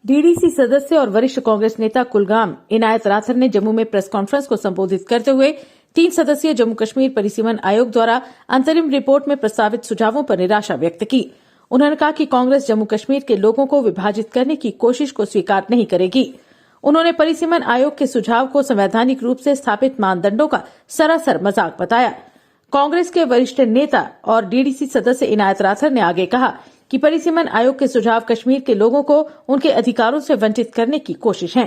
DDC सदस्य और वरिष्ठ कांग्रेस नेता कुलगाम इनायत राथर ने जम्मू में प्रेस कॉन्फ्रेंस को संबोधित करते हुए 3 सदस्यीय जम्मू कश्मीर परिसीमन आयोग द्वारा अंतरिम रिपोर्ट में प्रस्तावित सुझावों पर निराशा व्यक्त की। उन्होंने कहा कि कांग्रेस जम्मू कश्मीर के लोगों को विभाजित करने की कोशिश को स्वीकार नहीं करेगी। उन्होंने परिसीमन आयोग के सुझाव को संवैधानिक रूप से स्थापित मानदंडों का सरासर मजाक बताया। कांग्रेस के वरिष्ठ नेता और डीडीसी सदस्य इनायत राथर ने आगे कहा कि परिसीमन आयोग के सुझाव कश्मीर के लोगों को उनके अधिकारों से वंचित करने की कोशिश है।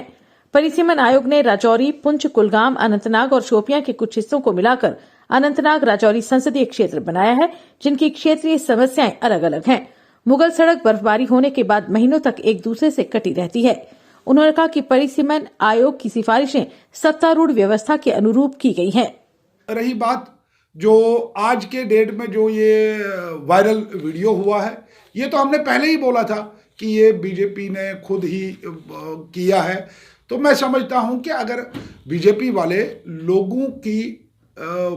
परिसीमन आयोग ने राजौरी, पुंछ, कुलगाम, अनंतनाग और शोपियां के कुछ हिस्सों को मिलाकर अनंतनाग राजौरी संसदीय क्षेत्र बनाया है, जिनकी क्षेत्रीय समस्याएं अलग अलग हैं। मुगल सड़क बर्फबारी होने के बाद महीनों तक एक दूसरे से कटी रहती है। उन्होंने कहा कि परिसीमन आयोग की सिफारिशें सत्तारूढ़ व्यवस्था के अनुरूप की गई हैं। रही बात जो आज के डेट में जो ये वायरल वीडियो हुआ है, ये तो हमने पहले ही बोला था कि ये बीजेपी ने खुद ही किया है। तो मैं समझता हूं कि अगर बीजेपी वाले लोगों की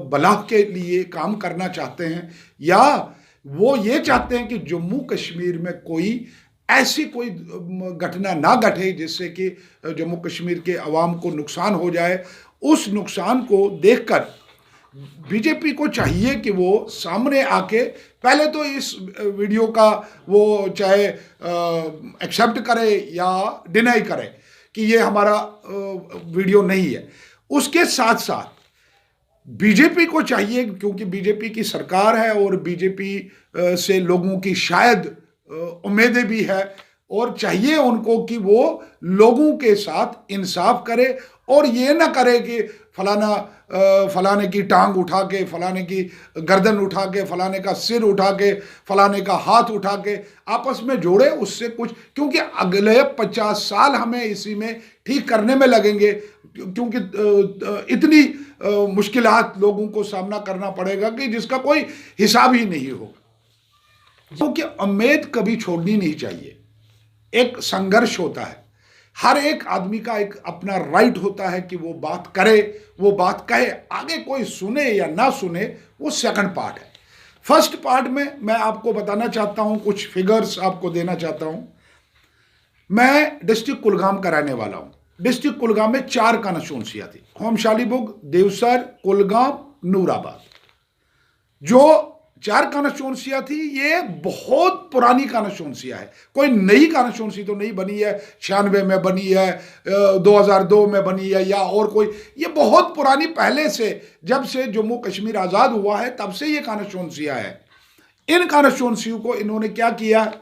भलाई के लिए काम करना चाहते हैं या वो ये चाहते हैं कि जम्मू कश्मीर में कोई ऐसी कोई घटना ना घटे जिससे कि जम्मू कश्मीर के अवाम को नुकसान हो जाए, उस नुकसान को देखकर बीजेपी को चाहिए कि वो सामने आके पहले तो इस वीडियो का वो चाहे एक्सेप्ट करे या डिनाई करे कि ये हमारा वीडियो नहीं है। उसके साथ साथ बीजेपी को चाहिए, क्योंकि बीजेपी की सरकार है और बीजेपी से लोगों की शायद उम्मीदें भी है, और चाहिए उनको कि वो लोगों के साथ इंसाफ करे और ये ना करे कि फलाने की टांग उठा के, फलाने की गर्दन उठा के, फलाने का सिर उठा के, फलाने का हाथ उठा के आपस में जोड़े, उससे कुछ, क्योंकि अगले 50 साल हमें इसी में ठीक करने में लगेंगे, क्योंकि इतनी मुश्किलात लोगों को सामना करना पड़ेगा कि जिसका कोई हिसाब ही नहीं होगा। क्योंकि उम्मीद कभी छोड़नी नहीं चाहिए। एक संघर्ष होता है, हर एक आदमी का एक अपना राइट होता है कि वो बात करे, वो बात कहे। आगे कोई सुने या ना सुने वो सेकंड पार्ट है। फर्स्ट पार्ट में मैं आपको बताना चाहता हूं, कुछ फिगर्स आपको देना चाहता हूं। मैं डिस्ट्रिक्ट कुलगाम का रहने वाला हूं। डिस्ट्रिक्ट कुलगाम में 4 कॉन्स्टिट्यूंसियां थी, होमशालीबुग, देवसर, कुलगाम, नूराबाद। जो 4 कॉन्स्टिट्यूंसियां थी, ये बहुत पुरानी कॉन्स्टिट्यूंसियां है। कोई नई कॉन्स्टिट्यूंसी तो नहीं बनी है, 96 में बनी है, 2002 में बनी है या और कोई, ये बहुत पुरानी, पहले से जब से जम्मू कश्मीर आज़ाद हुआ है तब से ये कॉन्स्टिट्यूंसियां है। इन कॉन्स्टिट्यूंसियों को इन्होंने क्या किया,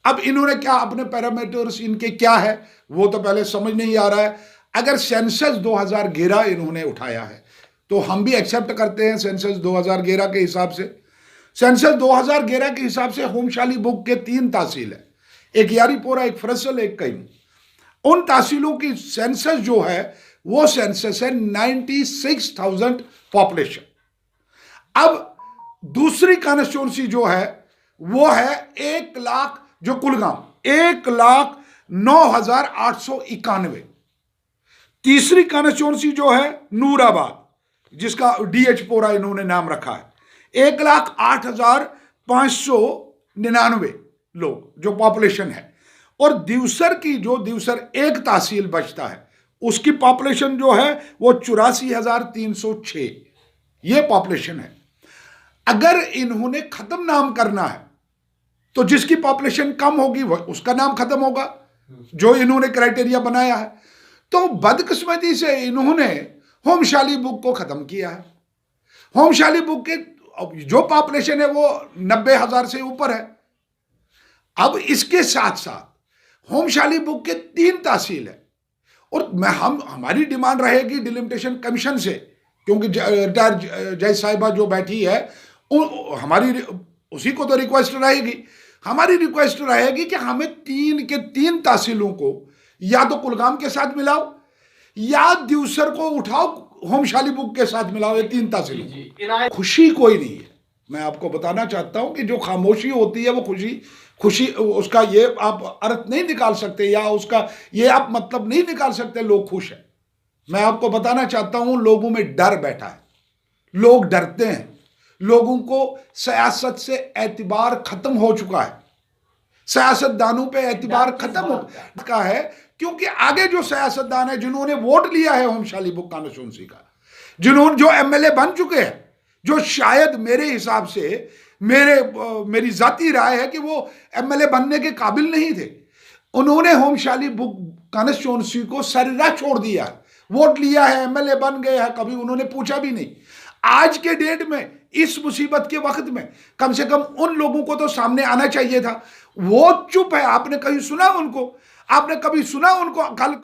अब इन्होंने क्या अपने पैरामीटर्स इनके क्या है वो तो पहले समझ नहीं आ रहा है। अगर सेंसस 2011 इन्होंने उठाया है तो हम भी एक्सेप्ट करते हैं सेंसस 2011 के हिसाब से। सेंसस 2011 के हिसाब से होमशालीबुग के 3 तहसील है, एक यारीपोरा, एक फरसल, एक कईम। उन तहसीलों की सेंसस जो है वो सेंसस है 96,000 पॉपुलेशन। अब दूसरी कॉन्स्टिट्यूंसी जो है वो है 1 लाख, जो कुलगाम 1,09,891। तीसरी कॉन्स्टिट्यूंसी जो है नूराबाद, जिसका डीएच पोरा इन्होंने नाम रखा है, 1,08,599 लोग जो पॉपुलेशन है। और दिवसर की, जो दिवसर एक तहसील बचता है, उसकी पॉपुलेशन जो है वो 84,306 ये पॉपुलेशन है। अगर इन्होंने खत्म नाम करना है तो जिसकी पॉपुलेशन कम होगी वह उसका नाम खत्म होगा, जो इन्होंने क्राइटेरिया बनाया है। तो बदकिस्मती से इन्होंने होमशालीबुग को खत्म किया है। होमशालीबुग के जो पॉपुलेशन है वो 90,000 से ऊपर है। अब इसके साथ साथ होमशालीबुग के 3 तहसील है, और हमारी डिमांड रहेगी डिलिमिटेशन कमीशन से, क्योंकि जज साहिबा जो बैठी है हमारी उसी को तो रिक्वेस्ट रहेगी। हमारी रिक्वेस्ट रहेगी कि हमें 3 के 3 तहसीलों को या तो कुलगाम के साथ मिलाओ या दिवसर को उठाओ होमशालीबुग के साथ मिलाओ, ये 3 तहसीलों। खुशी कोई नहीं है। मैं आपको बताना चाहता हूं कि जो खामोशी होती है वो खुशी उसका ये आप अर्थ नहीं निकाल सकते, या उसका ये आप मतलब नहीं निकाल सकते लोग खुश हैं। मैं आपको बताना चाहता हूं लोगों में डर बैठा है, लोग डरते हैं, लोगों को सियासत से एतबार खत्म हो चुका है। सियासतदानों पे एतबार खत्म हो का है, क्योंकि आगे जो सियासतदान है जिन्होंने वोट लिया है होमशाली बुक कॉन्स्टिट्यूंसी का, जिन्होंने जो एमएलए बन चुके हैं, जो शायद मेरे हिसाब से मेरी जाती राय है कि वो एमएलए बनने के काबिल नहीं थे, उन्होंने होमशाली बुक कॉन्स्टिट्यूंसी को सरेराह छोड़ दिया, वोट लिया है, एमएलए बन गए हैं, कभी उन्होंने पूछा भी नहीं। आज के डेट में इस मुसीबत के वक्त में कम से कम उन लोगों को तो सामने आना चाहिए था। वो चुप है, आपने कहीं सुना उनको? आपने कभी सुना उनको? कल